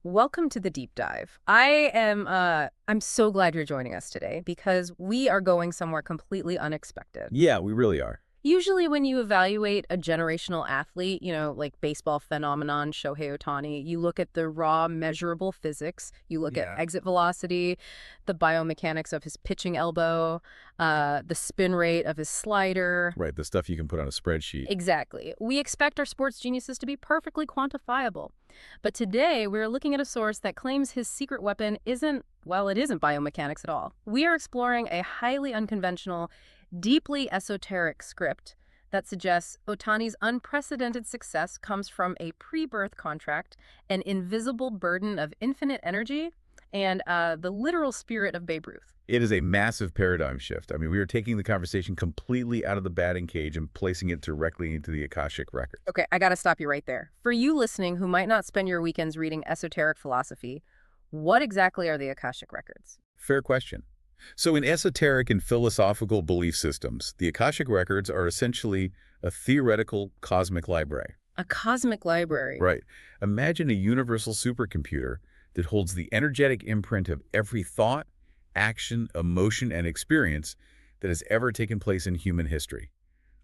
Welcome to the deep dive. I'm so glad you're joining us today because we are going somewhere completely unexpected. Yeah, we really are. Usually when you evaluate a generational athlete, like baseball phenomenon Shohei Ohtani, you look at the raw measurable physics, you look at Yeah. exit velocity, the biomechanics of his pitching elbow, the spin rate of his slider. Right, the stuff you can put on a spreadsheet. Exactly. We expect our sports geniuses to be perfectly quantifiable. But today, we're looking at a source that claims his secret weapon it isn't biomechanics at all. We are exploring a highly unconventional, deeply esoteric script that suggests Otani's unprecedented success comes from a pre-birth contract, an invisible burden of infinite energy, and the literal spirit of Babe Ruth. It is a massive paradigm shift. I mean, we are taking the conversation completely out of the batting cage and placing it directly into the Akashic Records. Okay, I gotta stop you right there. For you listening who might not spend your weekends reading esoteric philosophy, what exactly are the Akashic Records? Fair question. So in esoteric and philosophical belief systems, the Akashic Records are essentially a theoretical cosmic library. A cosmic library. Right. Imagine a universal supercomputer that holds the energetic imprint of every thought, action, emotion, and experience that has ever taken place in human history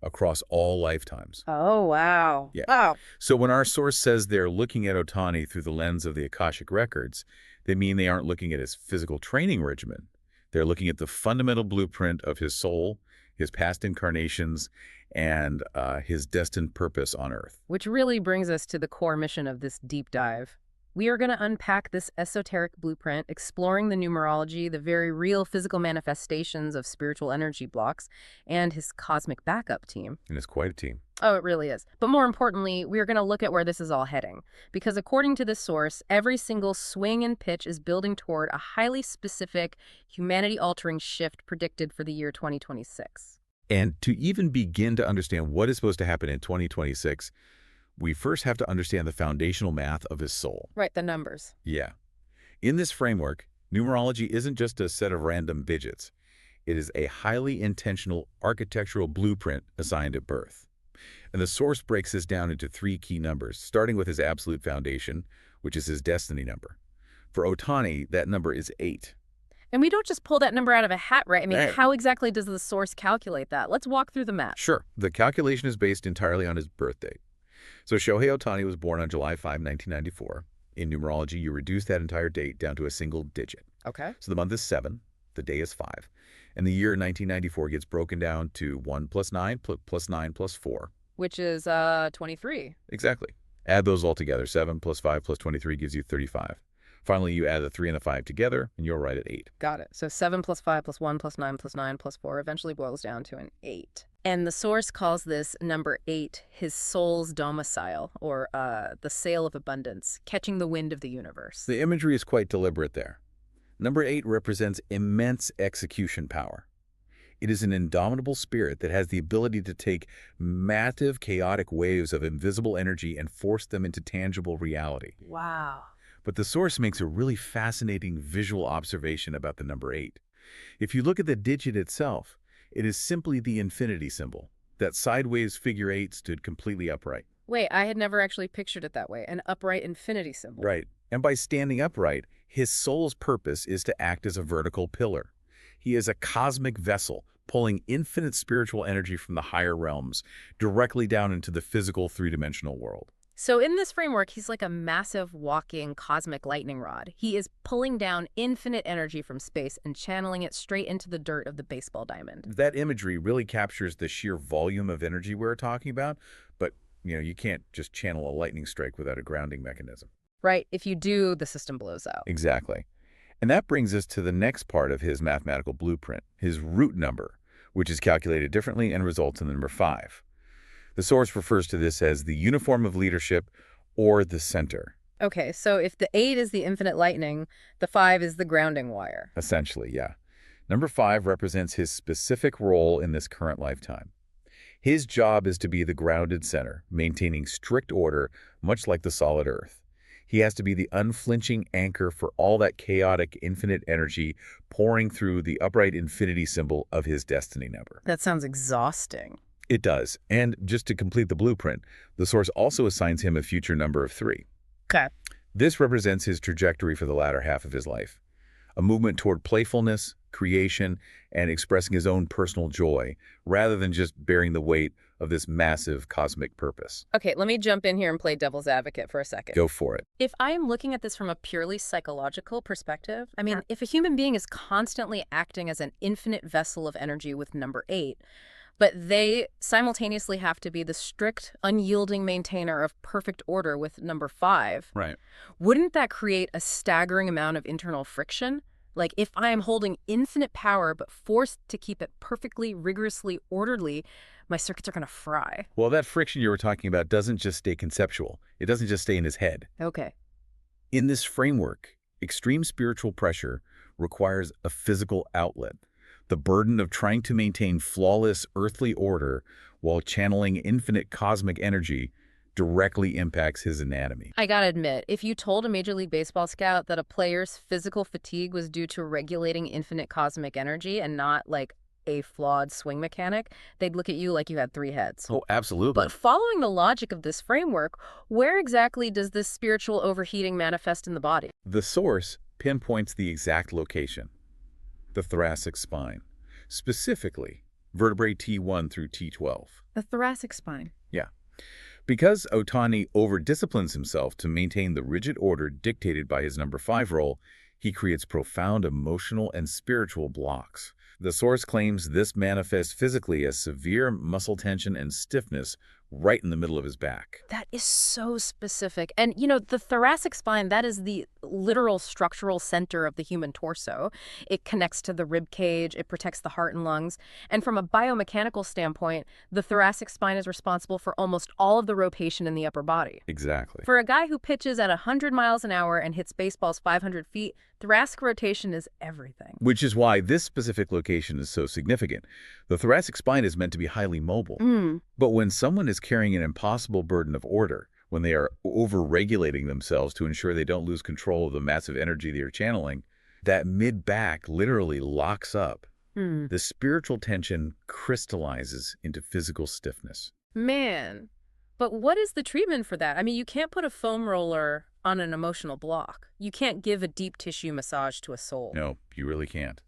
across all lifetimes. Oh, wow. Yeah. Wow. So when our source says they're looking at Ohtani through the lens of the Akashic Records, they mean they aren't looking at his physical training regimen. They're looking at the fundamental blueprint of his soul, his past incarnations, and his destined purpose on Earth. Which really brings us to the core mission of this deep dive. We are going to unpack this esoteric blueprint, exploring the numerology, the very real physical manifestations of spiritual energy blocks, and his cosmic backup team. And it's quite a team. Oh, it really is. But more importantly, we are going to look at where this is all heading. Because according to this source, every single swing and pitch is building toward a highly specific, humanity-altering shift predicted for the year 2026. And to even begin to understand what is supposed to happen in 2026, we first have to understand the foundational math of his soul. Right, the numbers. Yeah. In this framework, numerology isn't just a set of random digits. It is a highly intentional architectural blueprint assigned at birth. And the source breaks this down into three key numbers, starting with his absolute foundation, which is his destiny number. For Ohtani, that number is 8. And we don't just pull that number out of a hat, right? I mean, Right. how exactly does the source calculate that? Let's walk through the math. Sure. The calculation is based entirely on his birth date. So Shohei Ohtani was born on July 5, 1994. In numerology, you reduce that entire date down to a single digit. Okay. So the month is 7, the day is 5, and the year 1994 gets broken down to 1 plus 9 plus 9 plus 4. Which is 23. Exactly. Add those all together. 7 plus 5 plus 23 gives you 35. Finally, you add the 3 and the 5 together, and you're right at 8. Got it. So 7 plus 5 plus 1 plus 9 plus 9 plus 4 eventually boils down to an 8. And the source calls this number 8 his soul's domicile, or the sail of abundance, catching the wind of the universe. The imagery is quite deliberate there. Number 8 represents immense execution power. It is an indomitable spirit that has the ability to take massive, chaotic waves of invisible energy and force them into tangible reality. Wow. But the source makes a really fascinating visual observation about the number 8. If you look at the digit itself, it is simply the infinity symbol. That sideways figure 8 stood completely upright. Wait, I had never actually pictured it that way, an upright infinity symbol. Right. And by standing upright, his soul's purpose is to act as a vertical pillar. He is a cosmic vessel, pulling infinite spiritual energy from the higher realms directly down into the physical three-dimensional world. So in this framework, he's like a massive walking cosmic lightning rod. He is pulling down infinite energy from space and channeling it straight into the dirt of the baseball diamond. That imagery really captures the sheer volume of energy we're talking about, but you can't just channel a lightning strike without a grounding mechanism. Right. If you do, the system blows out. Exactly. And that brings us to the next part of his mathematical blueprint, his root number, which is calculated differently and results in the number 5. The source refers to this as the uniform of leadership or the center. Okay, so if the 8 is the infinite lightning, the 5 is the grounding wire. Essentially, yeah. Number 5 represents his specific role in this current lifetime. His job is to be the grounded center, maintaining strict order, much like the solid earth. He has to be the unflinching anchor for all that chaotic, infinite energy pouring through the upright infinity symbol of his destiny number. That sounds exhausting. It does. And just to complete the blueprint, the source also assigns him a future number of 3. Okay. This represents his trajectory for the latter half of his life, a movement toward playfulness, creation, and expressing his own personal joy, rather than just bearing the weight of this massive cosmic purpose. Okay, let me jump in here and play devil's advocate for a second. Go for it. If I am looking at this from a purely psychological perspective, I mean, if a human being is constantly acting as an infinite vessel of energy with number 8, but they simultaneously have to be the strict, unyielding maintainer of perfect order with number 5, Right. wouldn't that create a staggering amount of internal friction? Like, if I am holding infinite power but forced to keep it perfectly, rigorously orderly, my circuits are going to fry. Well, that friction you were talking about doesn't just stay conceptual. It doesn't just stay in his head. Okay. In this framework, extreme spiritual pressure requires a physical outlet. The burden of trying to maintain flawless earthly order while channeling infinite cosmic energy directly impacts his anatomy. I gotta admit, if you told a Major League Baseball scout that a player's physical fatigue was due to regulating infinite cosmic energy and not, like, a flawed swing mechanic, they'd look at you like you had 3 heads. Oh, absolutely. But following the logic of this framework, where exactly does this spiritual overheating manifest in the body? The source pinpoints the exact location, the thoracic spine, specifically vertebrae T1 through T12. The thoracic spine. Yeah. Because Ohtani over-disciplines himself to maintain the rigid order dictated by his number 5 role, he creates profound emotional and spiritual blocks. The source claims this manifests physically as severe muscle tension and stiffness right in the middle of his back. That is so specific. And, you know, the thoracic spine, that is the literal structural center of the human torso. It connects to the rib cage, it protects the heart and lungs. And from a biomechanical standpoint, the thoracic spine is responsible for almost all of the rotation in the upper body. Exactly. For a guy who pitches at 100 miles an hour and hits baseballs 500 feet, thoracic rotation is everything. Which is why this specific location is so significant. The thoracic spine is meant to be highly mobile. But when someone is carrying an impossible burden of order, when they are over-regulating themselves to ensure they don't lose control of the massive energy they are channeling, that mid-back literally locks up. The spiritual tension crystallizes into physical stiffness. Man, but what is the treatment for that? I mean, you can't put a foam roller on an emotional block. You can't give a deep tissue massage to a soul. No, you really can't.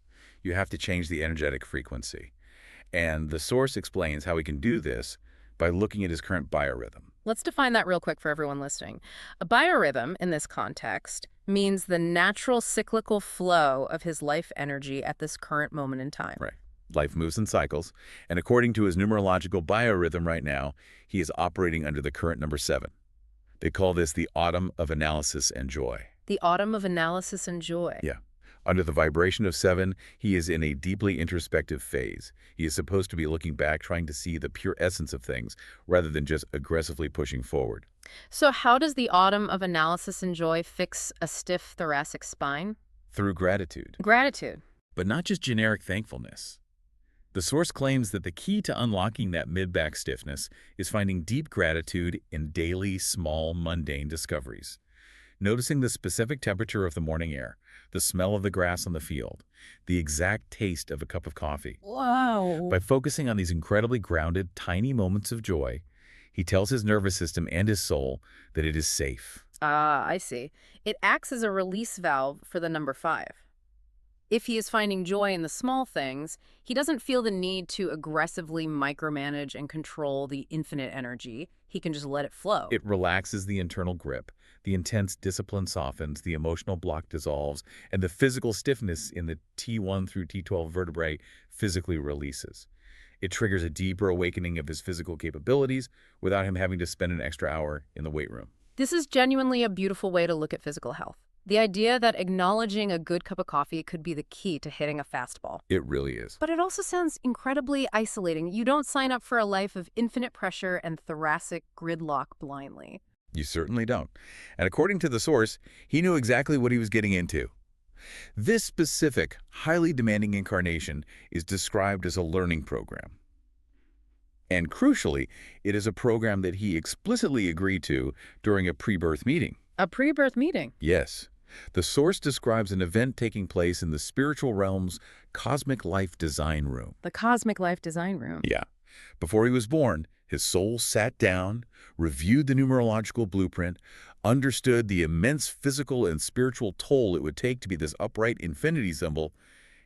You have to change the energetic frequency. And the source explains how he can do this by looking at his current biorhythm. Let's define that real quick for everyone listening. A biorhythm, in this context, means the natural cyclical flow of his life energy at this current moment in time. Right. Life moves in cycles, and according to his numerological biorhythm right now, he is operating under the current number 7. They call this the autumn of analysis and joy. The autumn of analysis and joy. Yeah. Under the vibration of 7, he is in a deeply introspective phase. He is supposed to be looking back, trying to see the pure essence of things, rather than just aggressively pushing forward. So how does the autumn of analysis and joy fix a stiff thoracic spine? Through gratitude. Gratitude. But not just generic thankfulness. The source claims that the key to unlocking that mid-back stiffness is finding deep gratitude in daily, small, mundane discoveries. Noticing the specific temperature of the morning air, the smell of the grass on the field, the exact taste of a cup of coffee. Wow. By focusing on these incredibly grounded, tiny moments of joy, he tells his nervous system and his soul that it is safe. Ah, I see. It acts as a release valve for the number 5. If he is finding joy in the small things, he doesn't feel the need to aggressively micromanage and control the infinite energy. He can just let it flow. It relaxes the internal grip, the intense discipline softens, the emotional block dissolves, and the physical stiffness in the T1 through T12 vertebrae physically releases. It triggers a deeper awakening of his physical capabilities without him having to spend an extra hour in the weight room. This is genuinely a beautiful way to look at physical health. The idea that acknowledging a good cup of coffee could be the key to hitting a fastball. It really is. But it also sounds incredibly isolating. You don't sign up for a life of infinite pressure and thoracic gridlock blindly. You certainly don't. And according to the source, he knew exactly what he was getting into. This specific, highly demanding incarnation is described as a learning program. And crucially, it is a program that he explicitly agreed to during a pre-birth meeting. A pre-birth meeting? Yes. The source describes an event taking place in the spiritual realm's cosmic life design room. The cosmic life design room. Yeah. Before he was born, his soul sat down, reviewed the numerological blueprint, understood the immense physical and spiritual toll it would take to be this upright infinity symbol,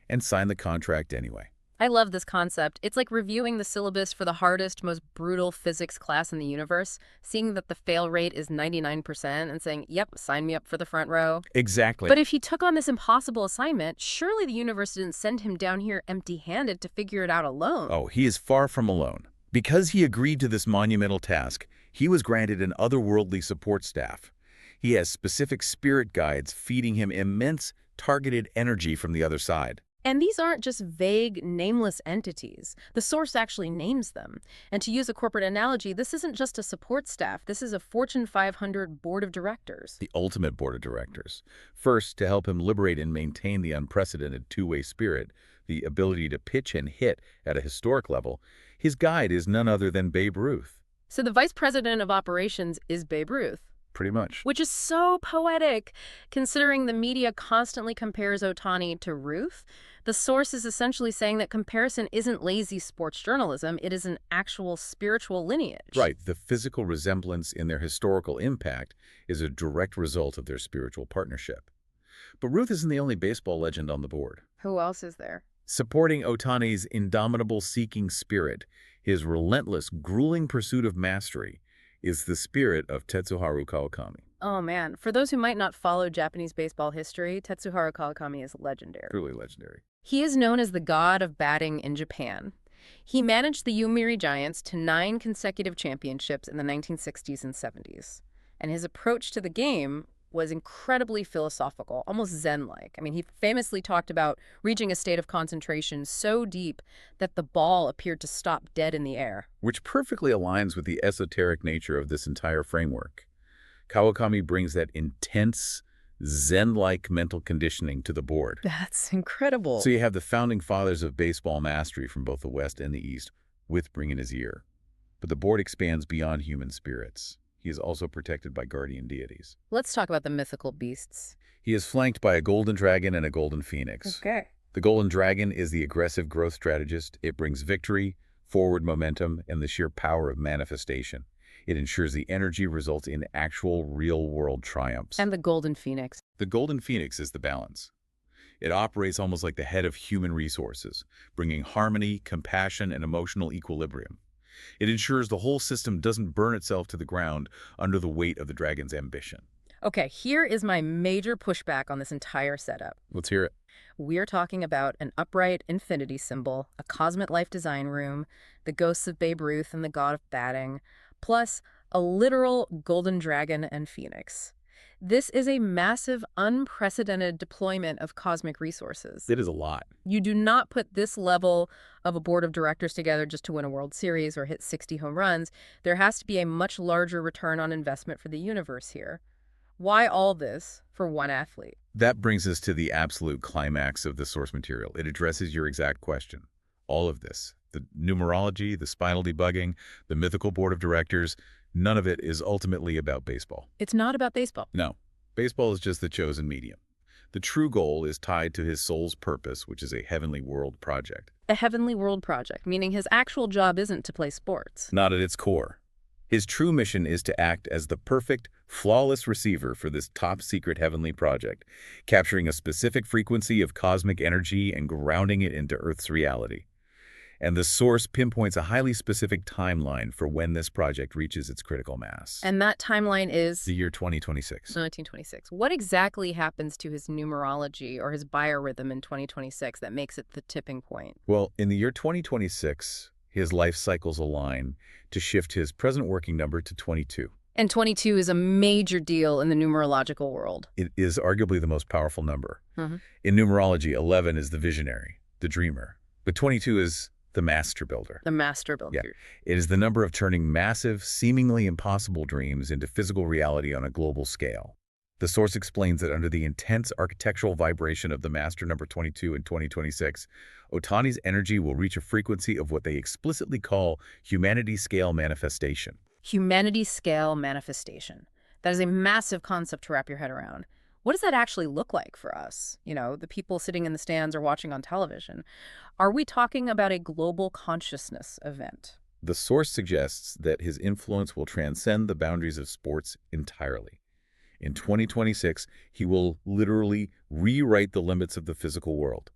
and signed the contract anyway. I love this concept. It's like reviewing the syllabus for the hardest, most brutal physics class in the universe, seeing that the fail rate is 99% and saying, yep, sign me up for the front row. Exactly. But if he took on this impossible assignment, surely the universe didn't send him down here empty-handed to figure it out alone. Oh, he is far from alone. Because he agreed to this monumental task, he was granted an otherworldly support staff. He has specific spirit guides feeding him immense, targeted energy from the other side. And these aren't just vague, nameless entities. The source actually names them. And to use a corporate analogy, this isn't just a support staff. This is a Fortune 500 board of directors. The ultimate board of directors. First, to help him liberate and maintain the unprecedented two-way spirit, the ability to pitch and hit at a historic level, his guide is none other than Babe Ruth. So the vice president of operations is Babe Ruth. Pretty much. Which is so poetic, considering the media constantly compares Ohtani to Ruth. The source is essentially saying that comparison isn't lazy sports journalism, it is an actual spiritual lineage. Right. The physical resemblance in their historical impact is a direct result of their spiritual partnership. But Ruth isn't the only baseball legend on the board. Who else is there? Supporting Ohtani's indomitable seeking spirit, his relentless, grueling pursuit of mastery, is the spirit of Tetsuharu Kawakami. Oh man, for those who might not follow Japanese baseball history, Tetsuharu Kawakami is legendary. Truly legendary. He is known as the god of batting in Japan. He managed the Yomiuri Giants to 9 consecutive championships in the 1960s and 70s. And his approach to the game was incredibly philosophical, almost Zen-like. I mean, he famously talked about reaching a state of concentration so deep that the ball appeared to stop dead in the air. Which perfectly aligns with the esoteric nature of this entire framework. Kawakami brings that intense, Zen-like mental conditioning to the board. That's incredible. So you have the founding fathers of baseball mastery from both the West and the East with Bring in his ear. But the board expands beyond human spirits. He is also protected by guardian deities. Let's talk about the mythical beasts. He is flanked by a golden dragon and a golden phoenix. Okay. The golden dragon is the aggressive growth strategist. It brings victory, forward momentum, and the sheer power of manifestation. It ensures the energy results in actual real-world triumphs. And the golden phoenix. The golden phoenix is the balance. It operates almost like the head of human resources, bringing harmony, compassion, and emotional equilibrium. It ensures the whole system doesn't burn itself to the ground under the weight of the dragon's ambition. Okay, here is my major pushback on this entire setup. Let's hear it. We're talking about an upright infinity symbol, a cosmic life design room, the ghosts of Babe Ruth and the god of batting, plus a literal golden dragon and phoenix. This is a massive, unprecedented deployment of cosmic resources. It is a lot. You do not put this level of a board of directors together just to win a World Series or hit 60 home runs. There has to be a much larger return on investment for the universe here. Why all this for one athlete? That brings us to the absolute climax of the source material. It addresses your exact question. All of this, the numerology, the spinal debugging, the mythical board of directors, none of it is ultimately about baseball. It's not about baseball. No, baseball is just the chosen medium. The true goal is tied to his soul's purpose, which is a heavenly world project. A heavenly world project, meaning his actual job isn't to play sports. Not at its core. His true mission is to act as the perfect, flawless receiver for this top-secret heavenly project, capturing a specific frequency of cosmic energy and grounding it into Earth's reality. And the source pinpoints a highly specific timeline for when this project reaches its critical mass. And that timeline is? The year 2026. 1926. What exactly happens to his numerology or his biorhythm in 2026 that makes it the tipping point? Well, in the year 2026, his life cycles align to shift his present working number to 22. And 22 is a major deal in the numerological world. It is arguably the most powerful number. Mm-hmm. In numerology, 11 is the visionary, the dreamer. But 22 is the master builder. The master builder. Yeah. It is the number of turning massive, seemingly impossible dreams into physical reality on a global scale. The source explains that under the intense architectural vibration of the master number 22 in 2026, Ohtani's energy will reach a frequency of what they explicitly call humanity-scale manifestation. Humanity-scale manifestation. That is a massive concept to wrap your head around. What does that actually look like for us? You know, the people sitting in the stands or watching on television. Are we talking about a global consciousness event? The source suggests that his influence will transcend the boundaries of sports entirely. In 2026, he will literally rewrite the limits of the physical world.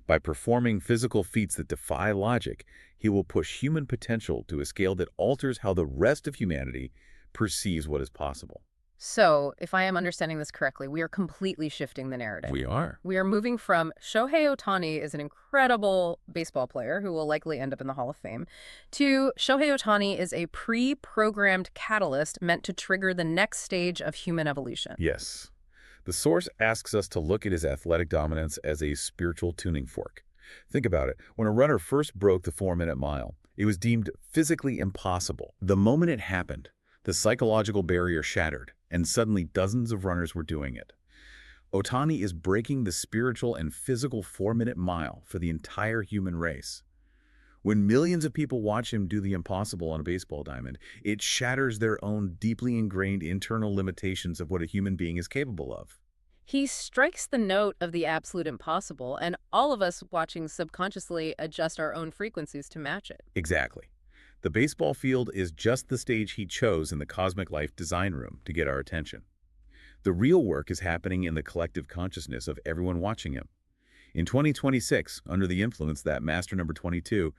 By performing physical feats that defy logic, he will push human potential to a scale that alters how the rest of humanity perceives what is possible. So, if I am understanding this correctly, we are completely shifting the narrative. We are. We are moving from Shohei Ohtani is an incredible baseball player who will likely end up in the Hall of Fame to Shohei Ohtani is a pre-programmed catalyst meant to trigger the next stage of human evolution. Yes. The source asks us to look at his athletic dominance as a spiritual tuning fork. Think about it. When a runner first broke the 4-minute mile, it was deemed physically impossible. The moment it happened, the psychological barrier shattered, and suddenly dozens of runners were doing it. Ohtani is breaking the spiritual and physical 4-minute mile for the entire human race. When millions of people watch him do the impossible on a baseball diamond, it shatters their own deeply ingrained internal limitations of what a human being is capable of. He strikes the note of the absolute impossible, and all of us watching subconsciously adjust our own frequencies to match it. Exactly. The baseball field is just the stage he chose in the Cosmic Life design room to get our attention. The real work is happening in the collective consciousness of everyone watching him. In 2026, under the influence that Master Number 22,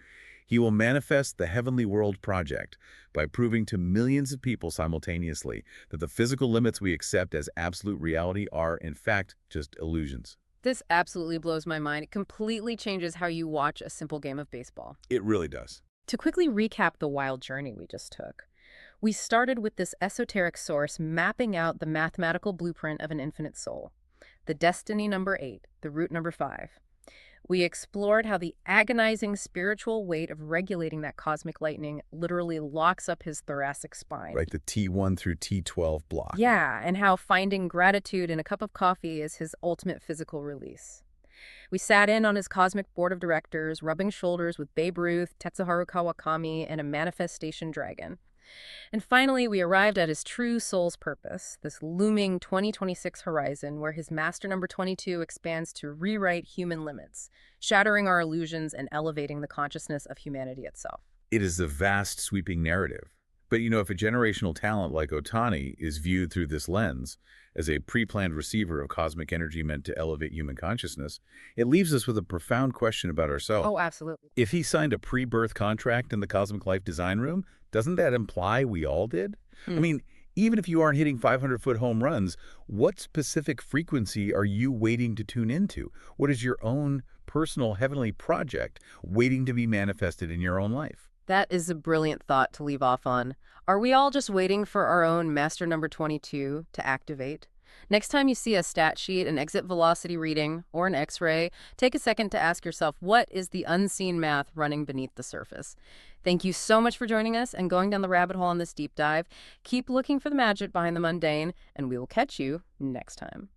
he will manifest the Heavenly World Project by proving to millions of people simultaneously that the physical limits we accept as absolute reality are, in fact, just illusions. This absolutely blows my mind. It completely changes how you watch a simple game of baseball. It really does. To quickly recap the wild journey we just took, we started with this esoteric source mapping out the mathematical blueprint of an infinite soul, the destiny number 8, the root number 5. We explored how the agonizing spiritual weight of regulating that cosmic lightning literally locks up his thoracic spine. Right, the T1 through T12 block. Yeah, and how finding gratitude in a cup of coffee is his ultimate physical release. We sat in on his cosmic board of directors, rubbing shoulders with Babe Ruth, Tetsuharu Kawakami, and a manifestation dragon. And finally, we arrived at his true soul's purpose, this looming 2026 horizon where his master number 22 expands to rewrite human limits, shattering our illusions and elevating the consciousness of humanity itself. It is a vast, sweeping narrative. But if a generational talent like Ohtani is viewed through this lens, as a pre-planned receiver of cosmic energy meant to elevate human consciousness, it leaves us with a profound question about ourselves. Oh, absolutely. If he signed a pre-birth contract in the Cosmic Life design room, doesn't that imply we all did? I mean, even if you aren't hitting 500-foot home runs, what specific frequency are you waiting to tune into? What is your own personal heavenly project waiting to be manifested in your own life? That is a brilliant thought to leave off on. Are we all just waiting for our own master number 22 to activate? Next time you see a stat sheet, an exit velocity reading, or an X-ray, take a second to ask yourself, what is the unseen math running beneath the surface? Thank you so much for joining us and going down the rabbit hole on this deep dive. Keep looking for the magic behind the mundane, and we will catch you next time.